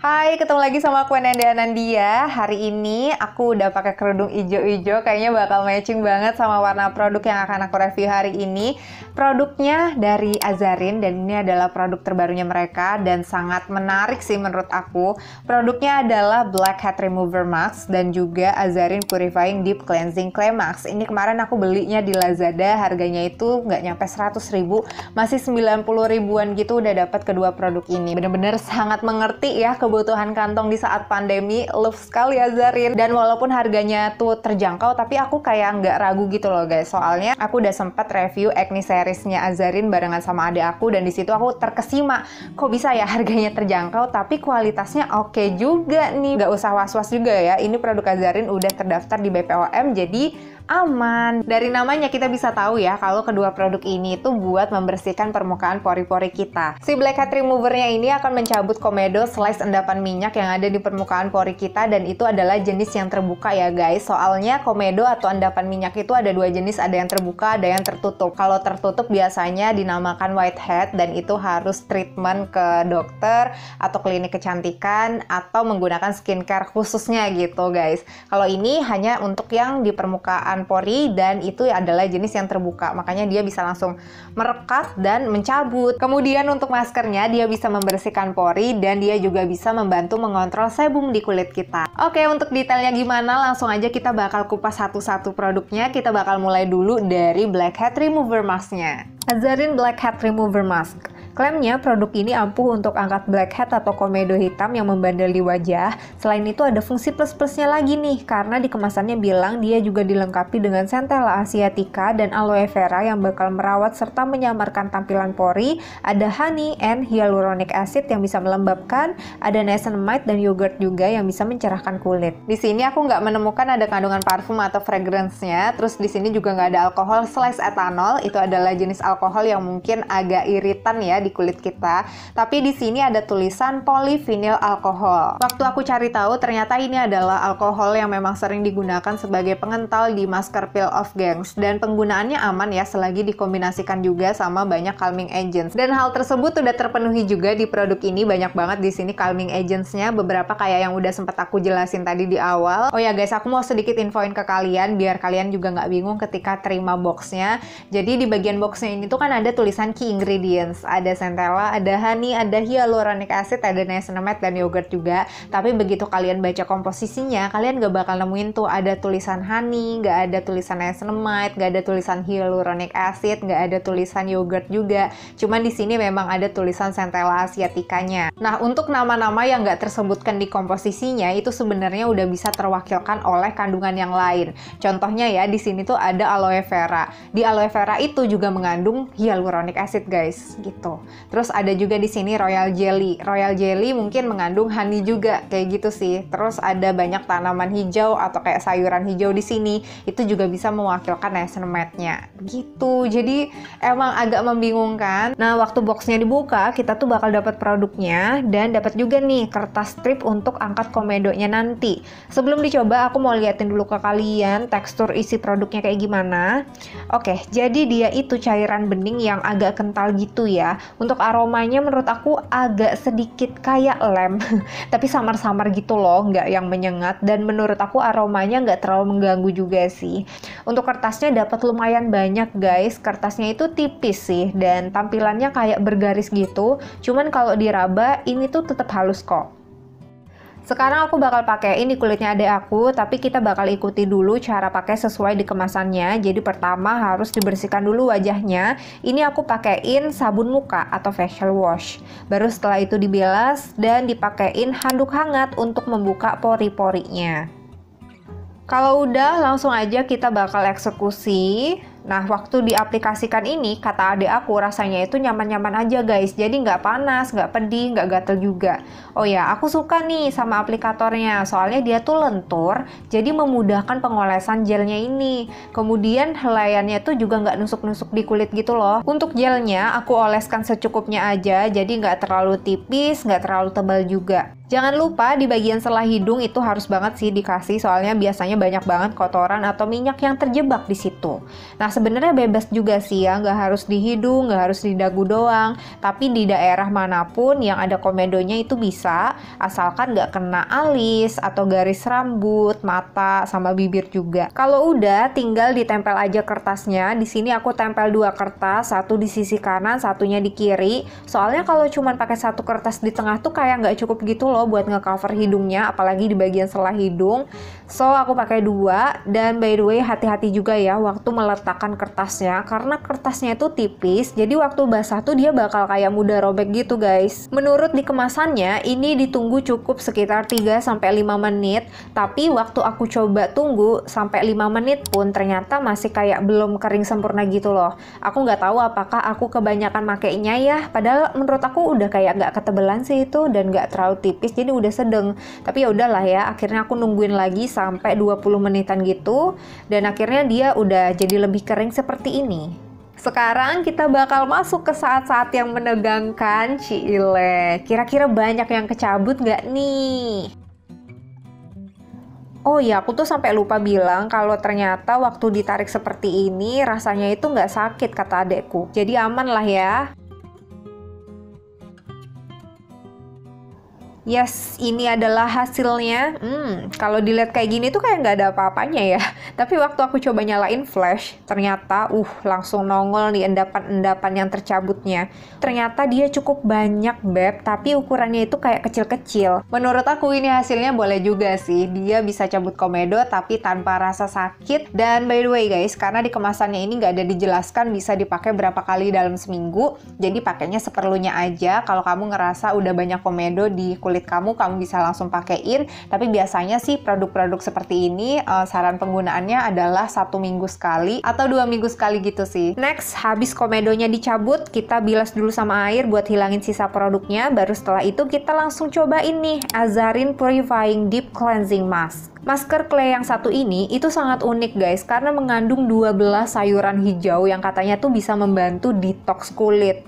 Hai, ketemu lagi sama aku Anandia. Hari ini aku udah pakai kerudung ijo-ijo, kayaknya bakal matching banget sama warna produk yang akan aku review hari ini. Produknya dari Azarin dan ini adalah produk terbarunya mereka dan sangat menarik sih menurut aku. Produknya adalah Blackhead Remover Mask dan juga Azarin Purifying Deep Cleansing Clay Mask. Ini kemarin aku belinya di Lazada, harganya itu nggak nyampe 100.000, masih 90 ribuan gitu udah dapat kedua produk ini. Bener-bener sangat mengerti ya kebutuhan kantong di saat pandemi. Love sekali Azarin, dan walaupun harganya tuh terjangkau tapi aku kayak nggak ragu gitu loh guys, soalnya aku udah sempat review acne seriesnya Azarin barengan sama adik aku dan disitu aku terkesima kok bisa ya harganya terjangkau tapi kualitasnya oke juga nih. Nggak usah was-was juga ya, ini produk Azarin udah terdaftar di BPOM jadi aman. Dari namanya kita bisa tahu ya kalau kedua produk ini itu buat membersihkan permukaan pori-pori kita. Si Blackhead Remover-nya ini akan mencabut komedo slice endapan minyak yang ada di permukaan pori kita, dan itu adalah jenis yang terbuka ya guys. Soalnya komedo atau endapan minyak itu ada dua jenis, ada yang terbuka, ada yang tertutup. Kalau tertutup biasanya dinamakan whitehead dan itu harus treatment ke dokter atau klinik kecantikan atau menggunakan skincare khususnya gitu guys. Kalau ini hanya untuk yang di permukaan pori dan itu adalah jenis yang terbuka, makanya dia bisa langsung merekat dan mencabut. Kemudian untuk maskernya dia bisa membersihkan pori dan dia juga bisa membantu mengontrol sebum di kulit kita. Oke, untuk detailnya gimana langsung aja kita bakal kupas satu-satu produknya. Kita bakal mulai dulu dari Blackhead Remover Mask-nya. Azarin Blackhead Remover Mask. Klaimnya produk ini ampuh untuk angkat blackhead atau komedo hitam yang membandel di wajah. Selain itu ada fungsi plus-plusnya lagi nih, karena di kemasannya bilang dia juga dilengkapi dengan Centella asiatica dan aloe vera yang bakal merawat serta menyamarkan tampilan pori. Ada honey and hyaluronic acid yang bisa melembabkan, ada niacinamide dan yogurt juga yang bisa mencerahkan kulit. Di sini aku nggak menemukan ada kandungan parfum atau fragrance-nya. Terus di sini juga nggak ada alkohol slash etanol. Itu adalah jenis alkohol yang mungkin agak iritan ya di kulit kita, tapi di sini ada tulisan polyvinyl alkohol. Waktu aku cari tahu ternyata ini adalah alkohol yang memang sering digunakan sebagai pengental di masker peel off gengs, dan penggunaannya aman ya selagi dikombinasikan juga sama banyak calming agents. Dan hal tersebut udah terpenuhi juga di produk ini, banyak banget di sini calming agentsnya, beberapa kayak yang udah sempat aku jelasin tadi di awal. Oh ya guys, aku mau sedikit infoin ke kalian biar kalian juga nggak bingung ketika terima boxnya. Jadi di bagian boxnya ini tuh kan ada tulisan key ingredients, ada Centella, ada honey, ada hyaluronic acid, ada niacinamide dan yogurt juga. Tapi begitu kalian baca komposisinya, kalian gak bakal nemuin tuh ada tulisan honey, gak ada tulisan niacinamide, gak ada tulisan hyaluronic acid, gak ada tulisan yogurt juga. Cuman di sini memang ada tulisan Centella asiaticanya. Nah, untuk nama-nama yang gak tersebutkan di komposisinya itu sebenarnya udah bisa terwakilkan oleh kandungan yang lain. Contohnya ya, di sini tuh ada aloe vera. Di aloe vera itu juga mengandung hyaluronic acid guys, gitu. Terus ada juga di sini royal jelly. Royal jelly mungkin mengandung honey juga, kayak gitu sih. Terus ada banyak tanaman hijau atau kayak sayuran hijau di sini. Itu juga bisa mewakilkan niacinamide-nya. Gitu. Jadi emang agak membingungkan. Nah, waktu boxnya dibuka, kita tuh bakal dapat produknya dan dapat juga nih kertas strip untuk angkat komedonya nanti. Sebelum dicoba, aku mau liatin dulu ke kalian tekstur isi produknya kayak gimana. Oke, jadi dia itu cairan bening yang agak kental gitu ya. Untuk aromanya menurut aku agak sedikit kayak lem, tapi samar-samar gitu loh, nggak yang menyengat, dan menurut aku aromanya nggak terlalu mengganggu juga sih. Untuk kertasnya dapat lumayan banyak guys, kertasnya itu tipis sih, dan tampilannya kayak bergaris gitu, cuman kalau diraba ini tuh tetap halus kok. Sekarang aku bakal pakai ini kulitnya adek aku, tapi kita bakal ikuti dulu cara pakai sesuai di kemasannya. Jadi pertama harus dibersihkan dulu wajahnya. Ini aku pakein sabun muka atau facial wash. Baru setelah itu dibilas dan dipakein handuk hangat untuk membuka pori-porinya. Kalau udah langsung aja kita bakal eksekusi. Nah, waktu diaplikasikan ini, kata adik aku rasanya itu nyaman-nyaman aja guys. Jadi nggak panas, nggak pedih, nggak gatel juga. Oh ya, aku suka nih sama aplikatornya. Soalnya dia tuh lentur, jadi memudahkan pengolesan gelnya ini. Kemudian helaiannya tuh juga nggak nusuk-nusuk di kulit gitu loh. Untuk gelnya, aku oleskan secukupnya aja. Jadi nggak terlalu tipis, nggak terlalu tebal juga. Jangan lupa di bagian selah hidung itu harus banget sih dikasih, soalnya biasanya banyak banget kotoran atau minyak yang terjebak di situ. Nah sebenarnya bebas juga sih ya, nggak harus di hidung, nggak harus di dagu doang, tapi di daerah manapun yang ada komedonya itu bisa, asalkan nggak kena alis atau garis rambut, mata, sama bibir juga. Kalau udah, tinggal ditempel aja kertasnya. Di sini aku tempel 2 kertas, satu di sisi kanan, satunya di kiri. Soalnya kalau cuma pakai 1 kertas di tengah tuh kayak nggak cukup gitu loh buat ngecover hidungnya, apalagi di bagian selah hidung. So aku pakai 2, dan by the way hati-hati juga ya waktu meletakkan kertasnya, karena kertasnya itu tipis, jadi waktu basah tuh dia bakal kayak mudah robek gitu guys. Menurut di kemasannya ini ditunggu cukup sekitar 3-5 menit, tapi waktu aku coba tunggu sampai 5 menit pun ternyata masih kayak belum kering sempurna gitu loh. Aku nggak tahu apakah aku kebanyakan makainya ya, padahal menurut aku udah kayak nggak ketebelan sih itu dan nggak terlalu tipis, jadi udah sedang. Tapi ya udahlah ya, akhirnya aku nungguin lagi sampai 20 menitan gitu, dan akhirnya dia udah jadi lebih kering seperti ini. Sekarang kita bakal masuk ke saat-saat yang menegangkan. Cile, kira-kira banyak yang kecabut nggak nih? Oh iya, aku tuh sampai lupa bilang kalau ternyata waktu ditarik seperti ini rasanya itu nggak sakit kata adekku. Jadi aman lah ya. Yes, ini adalah hasilnya. Kalau dilihat kayak gini tuh kayak nggak ada apa-apanya ya. Tapi waktu aku coba nyalain flash, ternyata langsung nongol nih endapan-endapan yang tercabutnya. Ternyata dia cukup banyak beb, tapi ukurannya itu kayak kecil-kecil. Menurut aku ini hasilnya boleh juga sih. Dia bisa cabut komedo tapi tanpa rasa sakit. Dan by the way guys, karena di kemasannya ini nggak ada dijelaskan bisa dipakai berapa kali dalam seminggu. Jadi pakainya seperlunya aja. Kalau kamu ngerasa udah banyak komedo di kulit kamu bisa langsung pakein. Tapi biasanya sih produk-produk seperti ini saran penggunaannya adalah 1 minggu sekali atau 2 minggu sekali gitu sih. Next, habis komedonya dicabut, kita bilas dulu sama air buat hilangin sisa produknya. Baru setelah itu kita langsung cobain nih Azarin Purifying Deep Cleansing Mask. Masker clay yang satu ini itu sangat unik guys, karena mengandung 12 sayuran hijau yang katanya tuh bisa membantu detox kulit.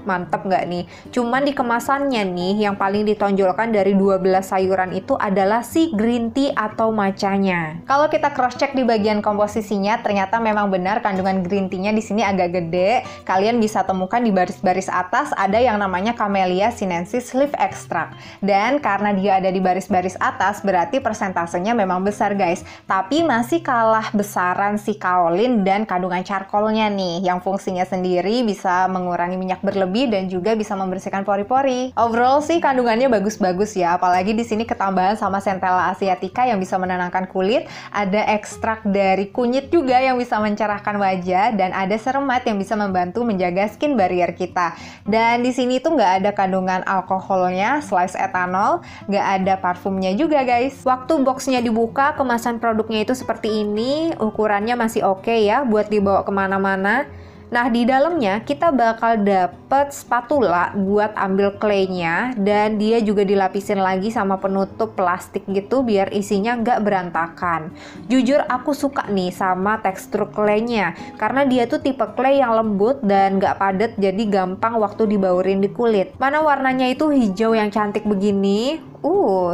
Mantep nggak nih? Cuman di kemasannya nih, yang paling ditonjolkan dari 12 sayuran itu adalah si green tea atau matchanya. Kalau kita cross check di bagian komposisinya, ternyata memang benar kandungan green tea-nya di sini agak gede. Kalian bisa temukan di baris-baris atas ada yang namanya Camellia sinensis leaf extract. Dan karena dia ada di baris-baris atas, berarti persentasenya memang besar guys. Tapi masih kalah besaran si kaolin dan kandungan charcoalnya nih, yang fungsinya sendiri bisa mengurangi minyak berlebih dan juga bisa membersihkan pori-pori. Overall sih kandungannya bagus-bagus ya, apalagi di sini ketambahan sama Centella asiatica yang bisa menenangkan kulit, ada ekstrak dari kunyit juga yang bisa mencerahkan wajah, dan ada seremat yang bisa membantu menjaga skin barrier kita. Dan di sini tuh nggak ada kandungan alkoholnya, slice etanol, nggak ada parfumnya juga guys. Waktu boxnya dibuka, kemasan produknya itu seperti ini, ukurannya masih oke ya buat dibawa kemana-mana. Nah, di dalamnya kita bakal dapet spatula buat ambil claynya, dan dia juga dilapisin lagi sama penutup plastik gitu biar isinya nggak berantakan. Jujur aku suka nih sama tekstur claynya, karena dia tuh tipe clay yang lembut dan nggak padat, jadi gampang waktu dibaurin di kulit. Mana warnanya itu hijau yang cantik begini.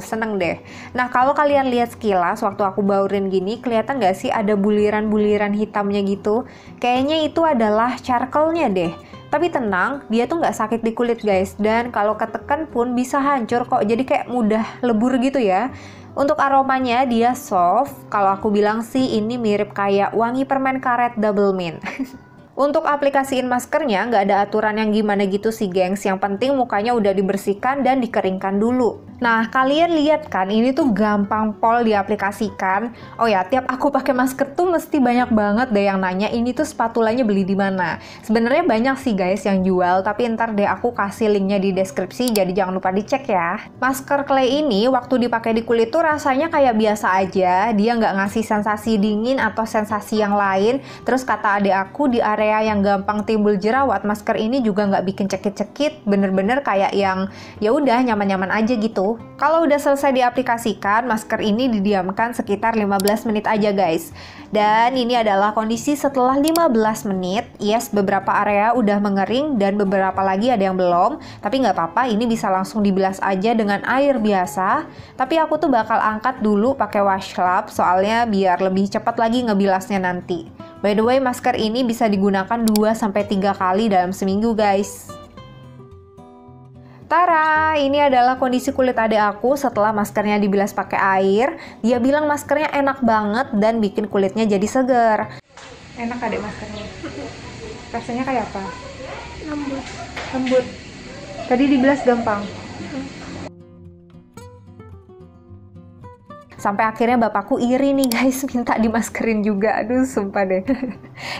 Seneng deh. Nah, kalau kalian lihat sekilas waktu aku baurin gini, kelihatan nggak sih ada buliran-buliran hitamnya gitu? Kayaknya itu adalah charcoalnya deh. Tapi tenang, dia tuh nggak sakit di kulit guys. Dan kalau ketekan pun bisa hancur kok. Jadi kayak mudah lebur gitu ya. Untuk aromanya dia soft. Kalau aku bilang sih ini mirip kayak wangi permen karet double mint. Untuk aplikasiin maskernya nggak ada aturan yang gimana gitu sih gengs. Yang penting mukanya udah dibersihkan dan dikeringkan dulu. Nah, kalian lihat kan, ini tuh gampang pol diaplikasikan. Oh ya, tiap aku pakai masker tuh mesti banyak banget deh yang nanya, ini tuh spatulanya beli di mana? Sebenarnya banyak sih guys yang jual, tapi ntar deh aku kasih linknya di deskripsi, jadi jangan lupa dicek ya. Masker clay ini waktu dipakai di kulit tuh rasanya kayak biasa aja, dia nggak ngasih sensasi dingin atau sensasi yang lain. Terus kata adik aku di area area yang gampang timbul jerawat, masker ini juga nggak bikin cekit-cekit, bener-bener kayak yang ya udah nyaman-nyaman aja gitu. Kalau udah selesai diaplikasikan, masker ini didiamkan sekitar 15 menit aja guys. Dan ini adalah kondisi setelah 15 menit. Yes, beberapa area udah mengering dan beberapa lagi ada yang belum. Tapi nggak apa-apa, ini bisa langsung dibilas aja dengan air biasa. Tapi aku tuh bakal angkat dulu pakai washcloth, soalnya biar lebih cepat lagi ngebilasnya nanti. By the way, masker ini bisa digunakan 2-3 kali dalam seminggu guys. Tara, ini adalah kondisi kulit adik aku setelah maskernya dibilas pakai air. Dia bilang maskernya enak banget dan bikin kulitnya jadi seger. Enak adik maskernya. Rasanya kayak apa? Lembut. Lembut. Tadi dibilas gampang. Sampai akhirnya bapakku iri nih guys, minta dimaskerin juga. Aduh, sumpah deh.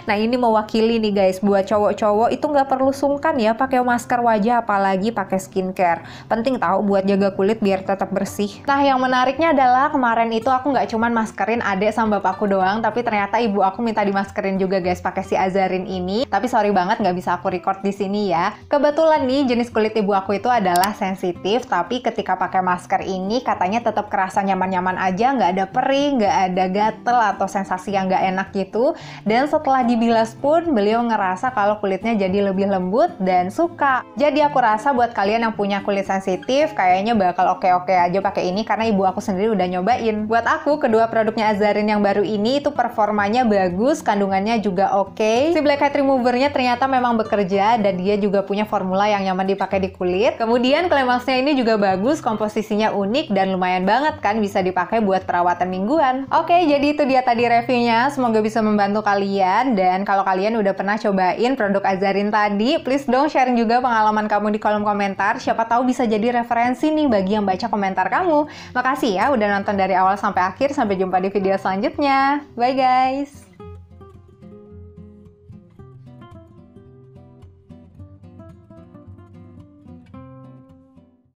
Nah, ini mewakili nih guys, buat cowok-cowok itu nggak perlu sungkan ya pakai masker wajah, apalagi pakai skincare. Penting tahu buat jaga kulit biar tetap bersih. Nah, yang menariknya adalah kemarin itu aku nggak cuman maskerin adek sama bapakku doang, tapi ternyata ibu aku minta dimaskerin juga guys pakai si Azarin ini. Tapi sorry banget nggak bisa aku record di sini ya. Kebetulan nih jenis kulit ibu aku itu adalah sensitif, tapi ketika pakai masker ini katanya tetap kerasa nyaman-nyaman aja, nggak ada perih, nggak ada gatel atau sensasi yang nggak enak gitu. Dan setelah dibilas pun beliau ngerasa kalau kulitnya jadi lebih lembut dan suka. Jadi aku rasa buat kalian yang punya kulit sensitif kayaknya bakal oke-oke aja pakai ini, karena ibu aku sendiri udah nyobain. Buat aku kedua produknya Azarin yang baru ini itu performanya bagus, kandungannya juga oke. Si blackhead removernya ternyata memang bekerja dan dia juga punya formula yang nyaman dipakai di kulit. Kemudian Climaxnya ini juga bagus, komposisinya unik dan lumayan banget kan bisa dipakai buat perawatan mingguan. Oke, jadi itu dia tadi reviewnya. Semoga bisa membantu kalian. Dan kalau kalian udah pernah cobain produk Azarin tadi, please dong sharing juga pengalaman kamu di kolom komentar. Siapa tahu bisa jadi referensi nih bagi yang baca komentar kamu. Makasih ya udah nonton dari awal sampai akhir. Sampai jumpa di video selanjutnya. Bye guys!